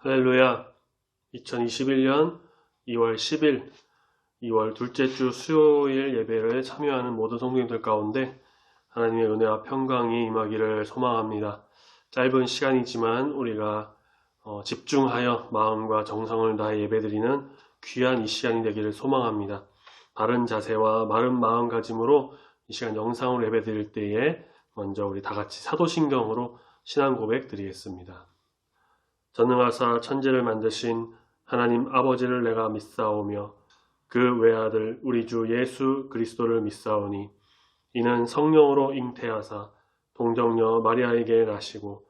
할렐루야. 2021년 2월 10일, 2월 둘째 주 수요일 예배를 참여하는 모든 성도님들 가운데 하나님의 은혜와 평강이 임하기를 소망합니다. 짧은 시간이지만 우리가 집중하여 마음과 정성을 다해 예배드리는 귀한 이 시간이 되기를 소망합니다. 바른 자세와 마른 마음가짐으로 이 시간 영상으로 예배드릴 때에 먼저 우리 다 같이 사도신경으로 신앙 고백 드리겠습니다. 전능하사 천지를 만드신 하나님 아버지를 내가 믿사오며 그 외아들 우리 주 예수 그리스도를 믿사오니 이는 성령으로 잉태하사 동정녀 마리아에게 나시고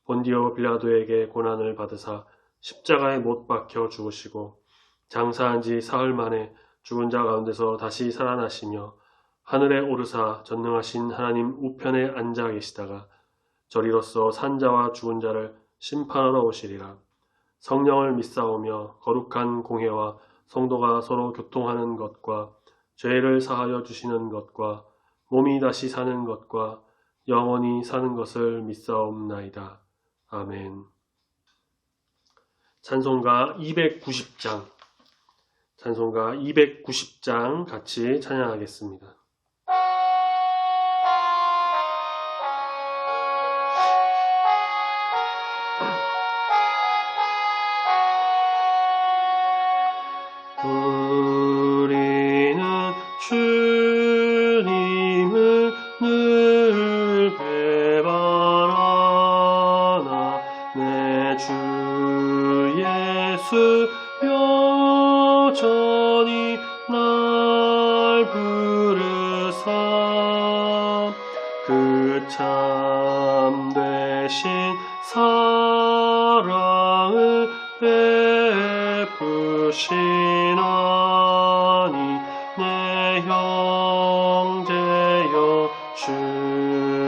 본디오 빌라도에게 고난을 받으사 십자가에 못 박혀 죽으시고 장사한 지 사흘 만에 죽은 자 가운데서 다시 살아나시며 하늘에 오르사 전능하신 하나님 우편에 앉아 계시다가 저리로서 산자와 죽은 자를 심판하러 오시리라. 성령을 믿사오며 거룩한 공회와 성도가 서로 교통하는 것과 죄를 사하여 주시는 것과 몸이 다시 사는 것과 영원히 사는 것을 믿사옵나이다. 아멘. 찬송가 290장 같이 찬양하겠습니다. 우리는 주님을 늘 배반하나 내 주 예수 여전히 날 부르사 그 참되신 사랑을 베푸시나니 내 형제여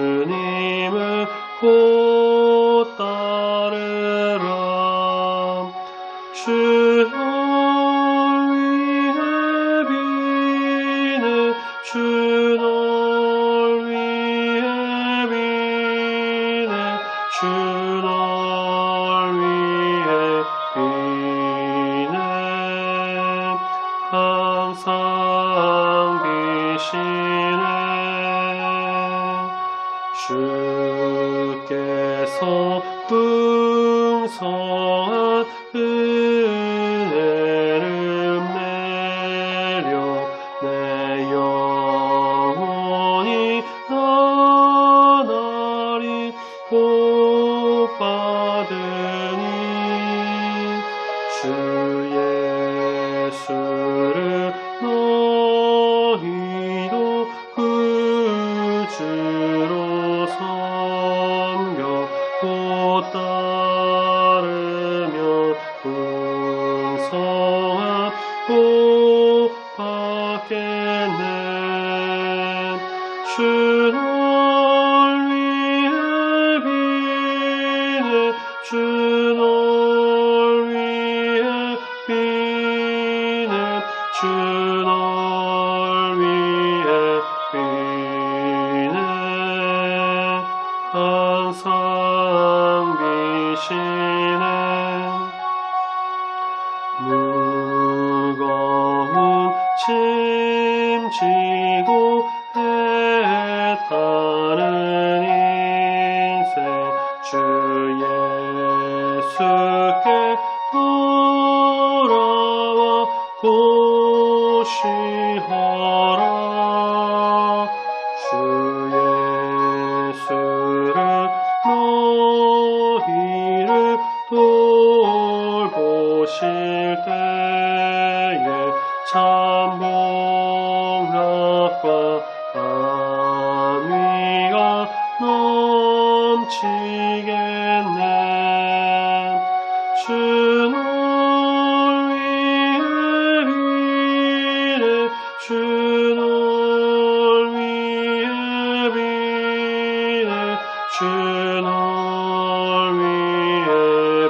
주님을 곧 따르라. 주 널 위해 비네 주 널 위해 비네 주 널 위해 비네 항상 비시네 주께서 풍성한 은혜를 내려 내 영혼이 나날이 복 받으니 주 예수를 너희도 구주로 섬겨 곧 따르며 풍성한 복 받겠네. 주 널 위해 비네 주 널 위해 비네 주 널 위해 비네 항상 비시네 무거운 짐 지고 애타는 인생 주 예수께 돌아와 보시어라. 주 예수를 너희를 돌보실 때에 참 복락과 안위가 넘치겠네. 주 널 위해 비네 주 널 위해 비네 주 널 위해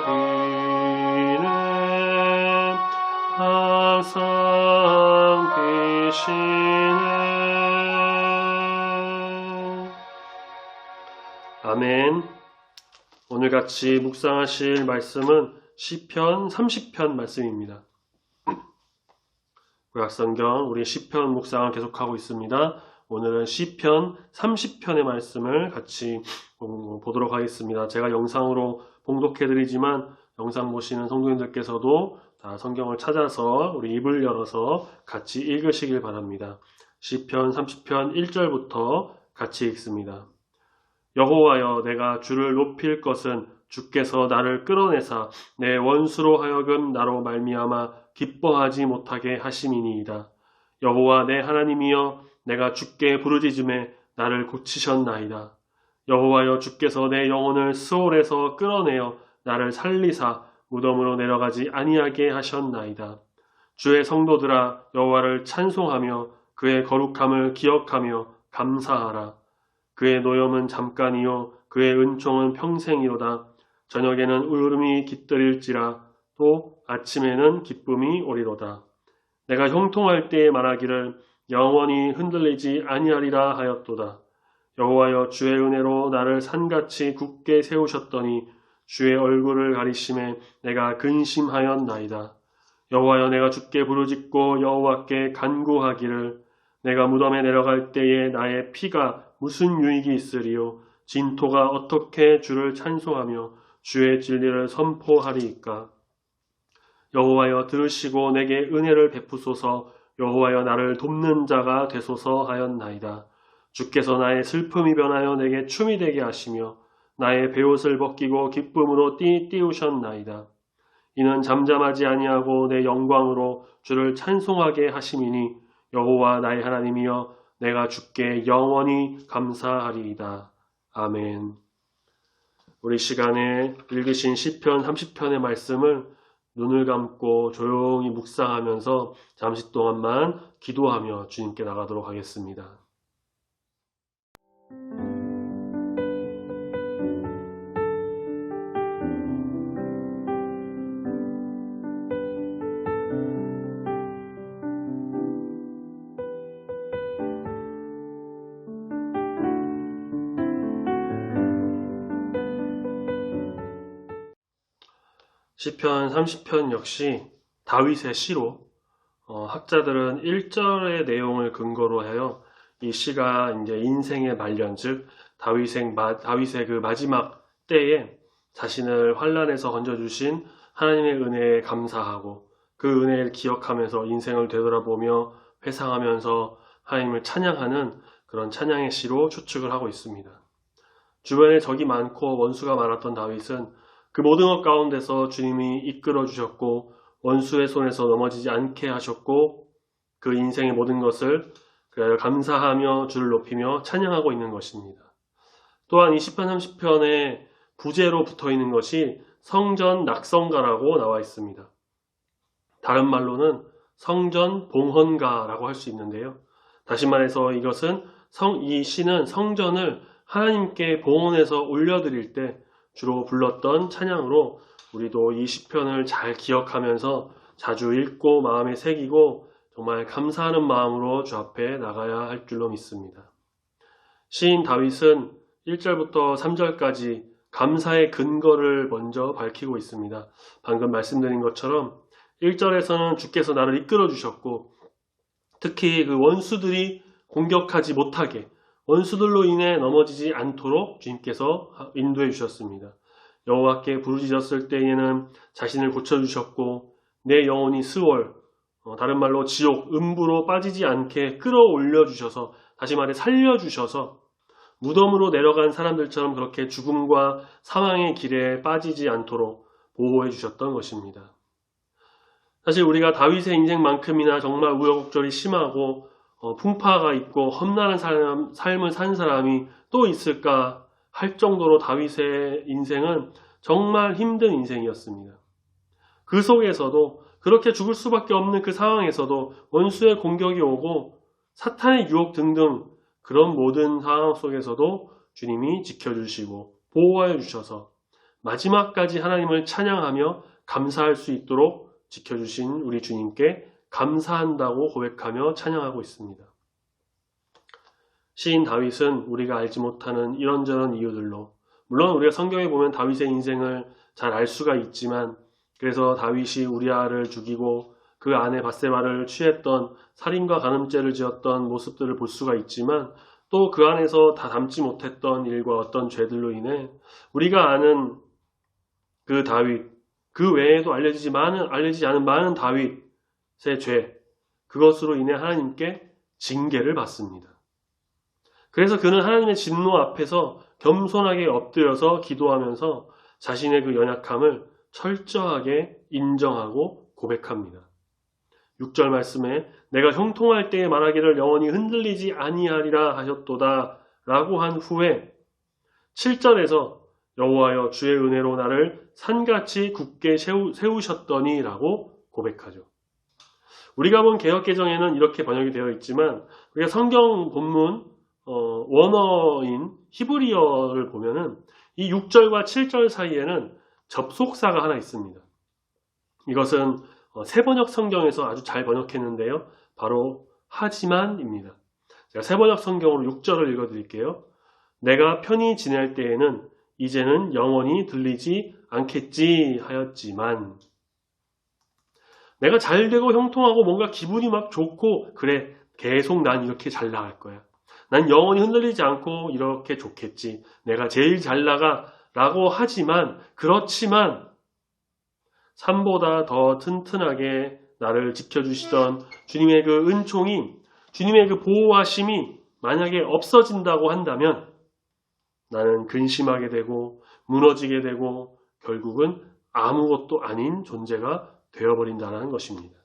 비네 항상 비시네. 아멘. 오늘같이 묵상하실 말씀은 시편 30편 말씀입니다. 구약성경 우리 시편 묵상을 계속하고 있습니다. 오늘은 시편 30편의 말씀을 같이 보도록 하겠습니다. 제가 영상으로 봉독해드리지만 영상 보시는 성도님들께서도 다 성경을 찾아서 우리 입을 열어서 같이 읽으시길 바랍니다. 시편 30편 1절부터 같이 읽습니다. 여호와여, 내가 주를 높일 것은 주께서 나를 끌어내사 내 원수로 하여금 나로 말미암아 기뻐하지 못하게 하심이니이다. 여호와 내 하나님이여, 내가 주께 부르짖음에 나를 고치셨나이다. 여호와여, 주께서 내 영혼을 스올에서 끌어내어 나를 살리사 무덤으로 내려가지 아니하게 하셨나이다. 주의 성도들아, 여호와를 찬송하며 그의 거룩함을 기억하며 감사하라. 그의 노염은 잠깐이요 그의 은총은 평생이로다. 저녁에는 울음이 깃들일지라 또 아침에는 기쁨이 오리로다. 내가 형통할 때에 말하기를 영원히 흔들리지 아니하리라 하였도다. 여호와여, 주의 은혜로 나를 산같이 굳게 세우셨더니 주의 얼굴을 가리심에 내가 근심하였나이다. 여호와여, 내가 주께 부르짖고 여호와께 간구하기를 내가 무덤에 내려갈 때에 나의 피가 무슨 유익이 있으리요? 진토가 어떻게 주를 찬송하며 주의 진리를 선포하리이까? 여호와여, 들으시고 내게 은혜를 베푸소서. 여호와여, 나를 돕는 자가 되소서 하였나이다. 주께서 나의 슬픔이 변하여 내게 춤이 되게 하시며 나의 베옷을 벗기고 기쁨으로 띄우셨나이다. 이는 잠잠하지 아니하고 내 영광으로 주를 찬송하게 하심이니 여호와 나의 하나님이여, 내가 주께 영원히 감사하리이다. 아멘. 우리 시간에 읽으신 시편 30편의 말씀을 눈을 감고 조용히 묵상하면서 잠시 동안만 기도하며 주님께 나가도록 하겠습니다. 시편 30편 역시 다윗의 시로 학자들은 1절의 내용을 근거로 하여 이 시가 이제 인생의 말년, 즉 다윗의 그 마지막 때에 자신을 환난에서 건져주신 하나님의 은혜에 감사하고 그 은혜를 기억하면서 인생을 되돌아보며 회상하면서 하나님을 찬양하는 그런 찬양의 시로 추측을 하고 있습니다. 주변에 적이 많고 원수가 많았던 다윗은 그 모든 것 가운데서 주님이 이끌어 주셨고 원수의 손에서 넘어지지 않게 하셨고 그 인생의 모든 것을 감사하며 주를 높이며 찬양하고 있는 것입니다. 또한 20편 30편에 부제로 붙어 있는 것이 성전 낙성가라고 나와 있습니다. 다른 말로는 성전 봉헌가라고 할 수 있는데요. 다시 말해서 이 시는 성전을 하나님께 봉헌해서 올려드릴 때 주로 불렀던 찬양으로 우리도 이 시편을 잘 기억하면서 자주 읽고 마음에 새기고 정말 감사하는 마음으로 주 앞에 나가야 할 줄로 믿습니다. 시인 다윗은 1절부터 3절까지 감사의 근거를 먼저 밝히고 있습니다. 방금 말씀드린 것처럼 1절에서는 주께서 나를 이끌어 주셨고 특히 그 원수들이 공격하지 못하게 원수들로 인해 넘어지지 않도록 주님께서 인도해 주셨습니다. 여호와께 부르짖었을 때에는 자신을 고쳐주셨고 내 영혼이 스월, 다른 말로 지옥, 음부로 빠지지 않게 끌어올려 주셔서 다시 말해 살려주셔서 무덤으로 내려간 사람들처럼 그렇게 죽음과 사망의 길에 빠지지 않도록 보호해 주셨던 것입니다. 사실 우리가 다윗의 인생만큼이나 정말 우여곡절이 심하고 풍파가 있고 험난한 삶을 산 사람이 또 있을까 할 정도로 다윗의 인생은 정말 힘든 인생이었습니다. 그 속에서도 그렇게 죽을 수밖에 없는 그 상황에서도 원수의 공격이 오고 사탄의 유혹 등등 그런 모든 상황 속에서도 주님이 지켜주시고 보호하여 주셔서 마지막까지 하나님을 찬양하며 감사할 수 있도록 지켜주신 우리 주님께 감사한다고 고백하며 찬양하고 있습니다. 시인 다윗은 우리가 알지 못하는 이런저런 이유들로 물론 우리가 성경에 보면 다윗의 인생을 잘 알 수가 있지만 그래서 다윗이 우리아를 죽이고 그 아내 밧세바를 취했던 살인과 간음죄를 지었던 모습들을 볼 수가 있지만 또 그 안에서 다 담지 못했던 일과 어떤 죄들로 인해 우리가 아는 그 다윗, 그 외에도 알려지지 않은 많은 다윗의 죄, 그것으로 인해 하나님께 징계를 받습니다. 그래서 그는 하나님의 진노 앞에서 겸손하게 엎드려서 기도하면서 자신의 그 연약함을 철저하게 인정하고 고백합니다. 6절 말씀에 내가 형통할 때에 말하기를 영원히 흔들리지 아니하리라 하셨도다 라고 한 후에 7절에서 여호와여 주의 은혜로 나를 산같이 굳게 세우셨더니 라고 고백하죠. 우리가 본 개역개정에는 이렇게 번역이 되어 있지만 우리가 성경 본문 원어인 히브리어를 보면은 이 6절과 7절 사이에는 접속사가 하나 있습니다. 이것은 새번역 성경에서 아주 잘 번역했는데요. 바로 하지만입니다. 제가 새번역 성경으로 6절을 읽어드릴게요. 내가 편히 지낼 때에는 이제는 영원히 들리지 않겠지 하였지만 내가 잘되고 형통하고 뭔가 기분이 막 좋고 그래 계속 난 이렇게 잘 나갈 거야. 난 영원히 흔들리지 않고 이렇게 좋겠지. 내가 제일 잘 나가 라고 하지만 그렇지만 산보다 더 튼튼하게 나를 지켜주시던 주님의 그 은총이 주님의 그 보호하심이 만약에 없어진다고 한다면 나는 근심하게 되고 무너지게 되고 결국은 아무것도 아닌 존재가 되어버린다는 것입니다.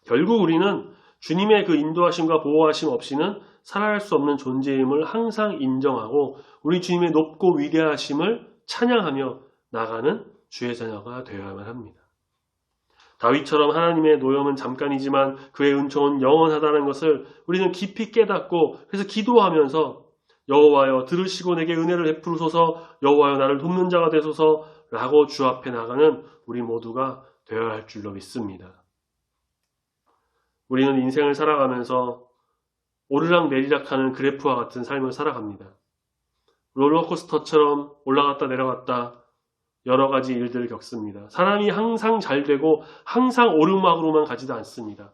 결국 우리는 주님의 그 인도하심과 보호하심 없이는 살아갈 수 없는 존재임을 항상 인정하고 우리 주님의 높고 위대하심을 찬양하며 나가는 주의 자녀가 되어야만 합니다. 다윗처럼 하나님의 노염은 잠깐이지만 그의 은총은 영원하다는 것을 우리는 깊이 깨닫고 그래서 기도하면서 여호와여 들으시고 내게 은혜를 베푸소서 여호와여 나를 돕는 자가 되소서 라고 주 앞에 나가는 우리 모두가 되어야 할 줄로 믿습니다. 우리는 인생을 살아가면서 오르락내리락하는 그래프와 같은 삶을 살아갑니다. 롤러코스터처럼 올라갔다 내려갔다 여러 가지 일들을 겪습니다. 사람이 항상 잘 되고 항상 오르막으로만 가지도 않습니다.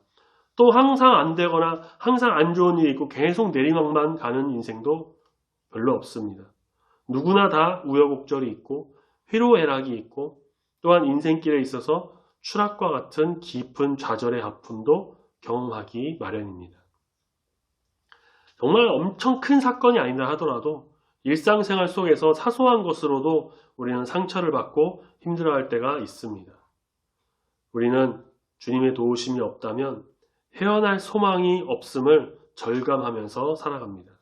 또 항상 안 되거나 항상 안 좋은 일이 있고 계속 내리막만 가는 인생도 별로 없습니다. 누구나 다 우여곡절이 있고 희로애락이 있고 또한 인생길에 있어서 추락과 같은 깊은 좌절의 아픔도 경험하기 마련입니다. 정말 엄청 큰 사건이 아니다 하더라도 일상생활 속에서 사소한 것으로도 우리는 상처를 받고 힘들어할 때가 있습니다. 우리는 주님의 도우심이 없다면 헤어날 소망이 없음을 절감하면서 살아갑니다.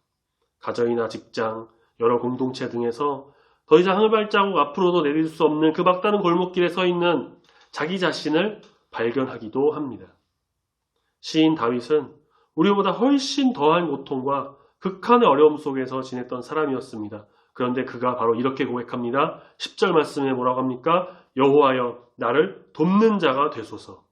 가정이나 직장, 여러 공동체 등에서 더 이상 한 발자국 앞으로도 내릴 수 없는 그 막다른 골목길에 서 있는 자기 자신을 발견하기도 합니다. 시인 다윗은 우리보다 훨씬 더한 고통과 극한의 어려움 속에서 지냈던 사람이었습니다. 그런데 그가 바로 이렇게 고백합니다. 10절 말씀에 뭐라고 합니까? 여호와여 나를 돕는 자가 되소서.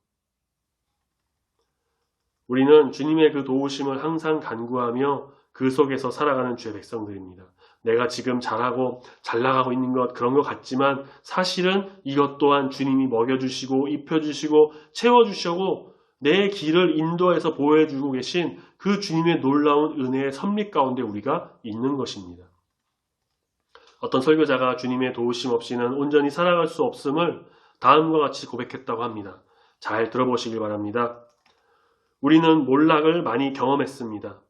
우리는 주님의 그 도우심을 항상 간구하며 그 속에서 살아가는 주의 백성들입니다. 내가 지금 잘하고 잘 나가고 있는 것 그런 것 같지만 사실은 이것 또한 주님이 먹여주시고 입혀주시고 채워주시고 내 길을 인도해서 보호해주고 계신 그 주님의 놀라운 은혜의 섭리 가운데 우리가 있는 것입니다. 어떤 설교자가 주님의 도우심 없이는 온전히 살아갈 수 없음을 다음과 같이 고백했다고 합니다. 잘 들어보시길 바랍니다. 우리는 몰락을 많이 경험했습니다.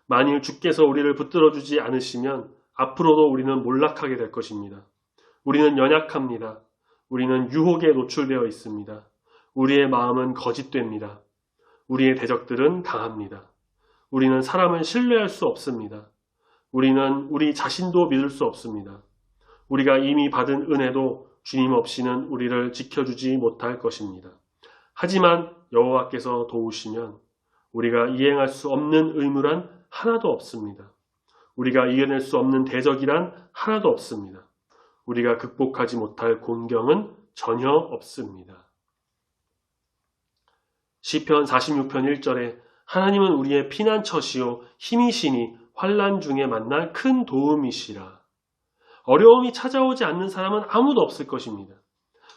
만일 주께서 우리를 붙들어주지 않으시면 앞으로도 우리는 몰락하게 될 것입니다. 우리는 연약합니다. 우리는 유혹에 노출되어 있습니다. 우리의 마음은 거짓됩니다. 우리의 대적들은 강합니다. 우리는 사람을 신뢰할 수 없습니다. 우리는 우리 자신도 믿을 수 없습니다. 우리가 이미 받은 은혜도 주님 없이는 우리를 지켜주지 못할 것입니다. 하지만 여호와께서 도우시면 우리가 이행할 수 없는 의무란 하나도 없습니다. 우리가 이겨낼 수 없는 대적이란 하나도 없습니다. 우리가 극복하지 못할 곤경은 전혀 없습니다. 시편 46편 1절에 하나님은 우리의 피난처시요 힘이시니 환난 중에 만날 큰 도움이시라. 어려움이 찾아오지 않는 사람은 아무도 없을 것입니다.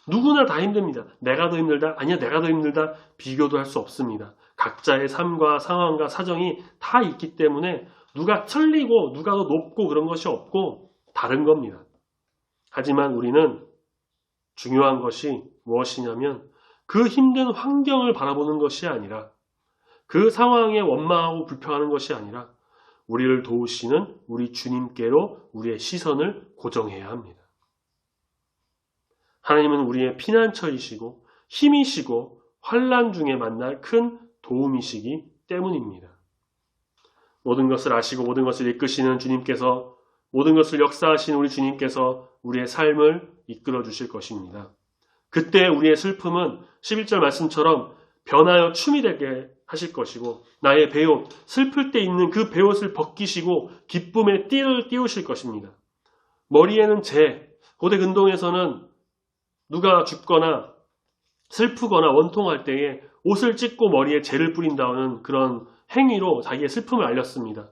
누구나 다 힘듭니다. 내가 더 힘들다? 아니야, 내가 더 힘들다? 비교도 할 수 없습니다. 각자의 삶과 상황과 사정이 다 있기 때문에 누가 틀리고 누가 더 높고 그런 것이 없고 다른 겁니다. 하지만 우리는 중요한 것이 무엇이냐면 그 힘든 환경을 바라보는 것이 아니라 그 상황에 원망하고 불평하는 것이 아니라 우리를 도우시는 우리 주님께로 우리의 시선을 고정해야 합니다. 하나님은 우리의 피난처이시고 힘이시고 환난 중에 만날 큰 도움이시기 때문입니다. 모든 것을 아시고 모든 것을 이끄시는 주님께서 모든 것을 역사하신 우리 주님께서 우리의 삶을 이끌어 주실 것입니다. 그때 우리의 슬픔은 11절 말씀처럼 변하여 춤이 되게 하실 것이고 나의 베옷, 슬플 때 입는 그 베옷을 벗기시고 기쁨의 띠를 띄우실 것입니다. 머리에는 고대 근동에서는 누가 죽거나 슬프거나 원통할 때에 옷을 찢고 머리에 재를 뿌린다는 그런 행위로 자기의 슬픔을 알렸습니다.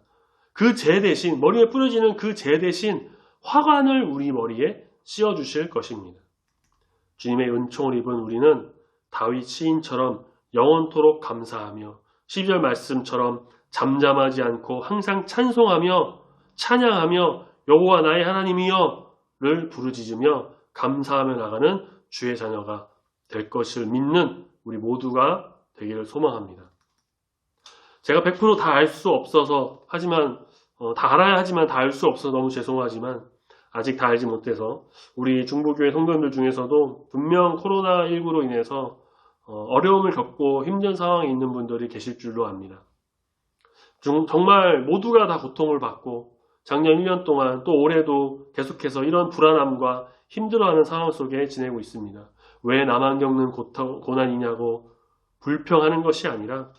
그 재 대신, 머리에 뿌려지는 그 재 대신 화관을 우리 머리에 씌워주실 것입니다. 주님의 은총을 입은 우리는 다윗 시인처럼 영원토록 감사하며 12절 말씀처럼 잠잠하지 않고 항상 찬송하며 찬양하며 여호와 나의 하나님이여를 부르짖으며 감사하며 나가는 주의 자녀가 될 것을 믿는 우리 모두가 되기를 소망합니다. 제가 100% 다 알 수 없어서 다 알아야 하지만 다 알 수 없어서 너무 죄송하지만 아직 다 알지 못해서 우리 중보교회 성도님들 중에서도 분명 코로나19로 인해서 어려움을 겪고 힘든 상황에 있는 분들이 계실 줄로 압니다. 정말 모두가 다 고통을 받고 작년 1년 동안 또 올해도 계속해서 이런 불안함과 힘들어하는 상황 속에 지내고 있습니다. 왜 나만 겪는 고난이냐고 불평하는 것이 아니라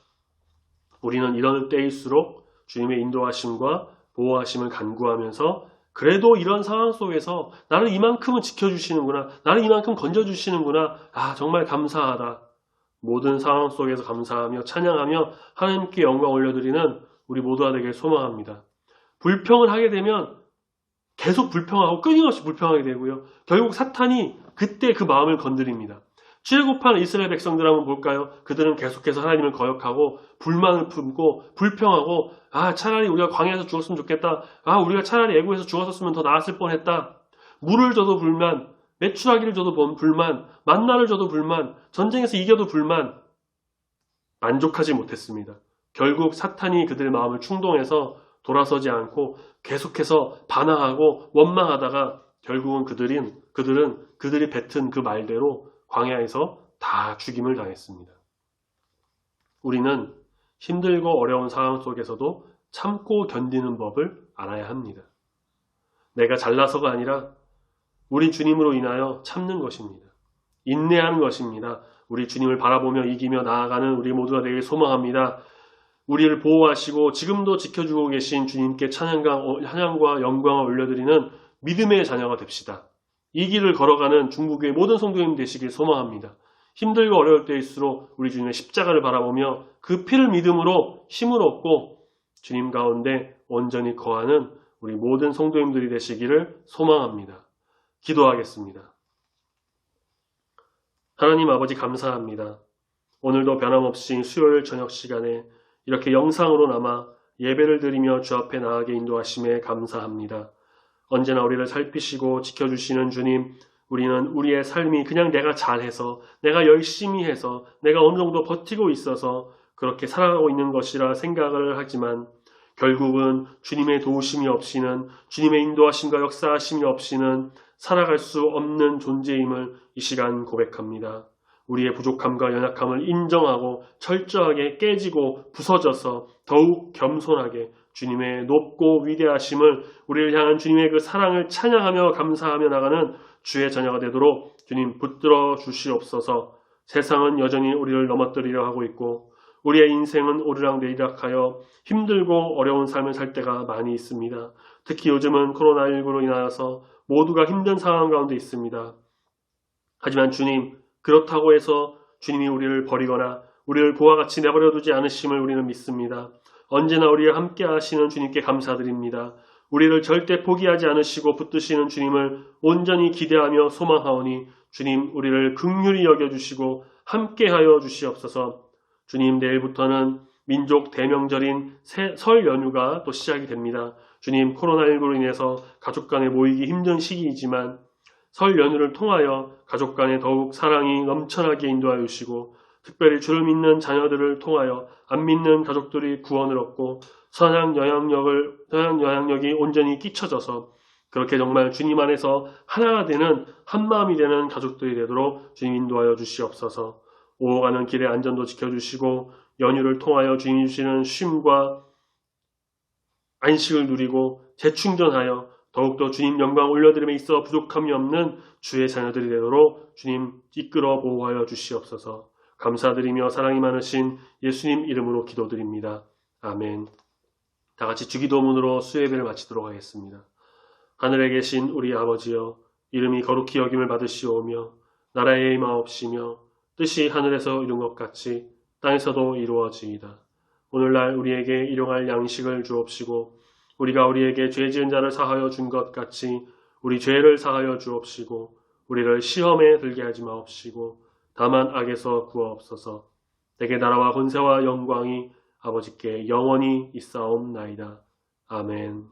우리는 이런 때일수록 주님의 인도하심과 보호하심을 간구하면서 그래도 이런 상황 속에서 나를 이만큼은 지켜주시는구나, 나를 이만큼 건져주시는구나, 정말 감사하다. 모든 상황 속에서 감사하며 찬양하며 하나님께 영광 올려드리는 우리 모두가 되길 소망합니다. 불평을 하게 되면 계속 불평하고 끊임없이 불평하게 되고요. 결국 사탄이 그때 그 마음을 건드립니다. 출애굽한 이스라엘 백성들 한번 볼까요? 그들은 계속해서 하나님을 거역하고 불만을 품고 불평하고 차라리 우리가 광야에서 죽었으면 좋겠다. 우리가 차라리 애굽에서 죽었었으면 더 나았을 뻔했다. 물을 줘도 불만, 메추라기를 줘도 불만, 만나를 줘도 불만, 전쟁에서 이겨도 불만. 만족하지 못했습니다. 결국 사탄이 그들의 마음을 충동해서 돌아서지 않고 계속해서 반항하고 원망하다가 결국은 그들이 뱉은 그 말대로 광야에서 다 죽임을 당했습니다. 우리는 힘들고 어려운 상황 속에서도 참고 견디는 법을 알아야 합니다. 내가 잘나서가 아니라 우리 주님으로 인하여 참는 것입니다. 인내하는 것입니다. 우리 주님을 바라보며 이기며 나아가는 우리 모두가 되길 소망합니다. 우리를 보호하시고 지금도 지켜주고 계신 주님께 찬양과 영광을 올려드리는 믿음의 자녀가 됩시다. 이 길을 걸어가는 중보교회 모든 성도님 되시길 소망합니다. 힘들고 어려울 때일수록 우리 주님의 십자가를 바라보며 그 피를 믿음으로 힘을 얻고 주님 가운데 온전히 거하는 우리 모든 성도님들이 되시기를 소망합니다. 기도하겠습니다. 하나님 아버지 감사합니다. 오늘도 변함없이 수요일 저녁 시간에 이렇게 영상으로나마 예배를 드리며 주 앞에 나아가게 인도하심에 감사합니다. 언제나 우리를 살피시고 지켜주시는 주님, 우리는 우리의 삶이 그냥 내가 잘해서, 내가 열심히 해서, 내가 어느 정도 버티고 있어서 그렇게 살아가고 있는 것이라 생각을 하지만 결국은 주님의 도우심이 없이는, 주님의 인도하심과 역사하심이 없이는 살아갈 수 없는 존재임을 이 시간 고백합니다. 우리의 부족함과 연약함을 인정하고 철저하게 깨지고 부서져서 더욱 겸손하게 주님의 높고 위대하심을, 우리를 향한 주님의 그 사랑을 찬양하며 감사하며 나가는 주의 자녀가 되도록 주님 붙들어 주시옵소서. 세상은 여전히 우리를 넘어뜨리려 하고 있고 우리의 인생은 오르락내리락하여 힘들고 어려운 삶을 살 때가 많이 있습니다. 특히 요즘은 코로나19로 인하여서 모두가 힘든 상황 가운데 있습니다. 하지만 주님, 그렇다고 해서 주님이 우리를 버리거나 우리를 보와 같이 내버려 두지 않으심을 우리는 믿습니다. 언제나 우리와 함께 하시는 주님께 감사드립니다. 우리를 절대 포기하지 않으시고 붙드시는 주님을 온전히 기대하며 소망하오니 주님 우리를 긍휼히 여겨주시고 함께하여 주시옵소서. 주님 내일부터는 민족 대명절인 설 연휴가 또 시작이 됩니다. 주님 코로나19로 인해서 가족 간에 모이기 힘든 시기이지만 설 연휴를 통하여 가족 간에 더욱 사랑이 넘쳐나게 인도하여 주시고 특별히 주를 믿는 자녀들을 통하여 안 믿는 가족들이 구원을 얻고 선한 영향력이 온전히 끼쳐져서 그렇게 정말 주님 안에서 하나가 되는 한마음이 되는 가족들이 되도록 주님 인도하여 주시옵소서. 오가는 길의 안전도 지켜주시고 연휴를 통하여 주님이 주시는 쉼과 안식을 누리고 재충전하여 더욱더 주님 영광 올려드림에 있어 부족함이 없는 주의 자녀들이 되도록 주님 이끌어 보호하여 주시옵소서. 감사드리며 사랑이 많으신 예수님 이름으로 기도드립니다. 아멘. 다 같이 주기도문으로 수요예배를 마치도록 하겠습니다. 하늘에 계신 우리 아버지여, 이름이 거룩히 여김을 받으시오며 나라의 임하옵시며 뜻이 하늘에서 이룬 것 같이 땅에서도 이루어지이다. 오늘날 우리에게 일용할 양식을 주옵시고 우리가 우리에게 죄 지은 자를 사하여 준 것 같이 우리 죄를 사하여 주옵시고 우리를 시험에 들게 하지 마옵시고 다만 악에서 구하옵소서. 내게 나라와 권세와 영광이 아버지께 영원히 있사옵나이다. 아멘.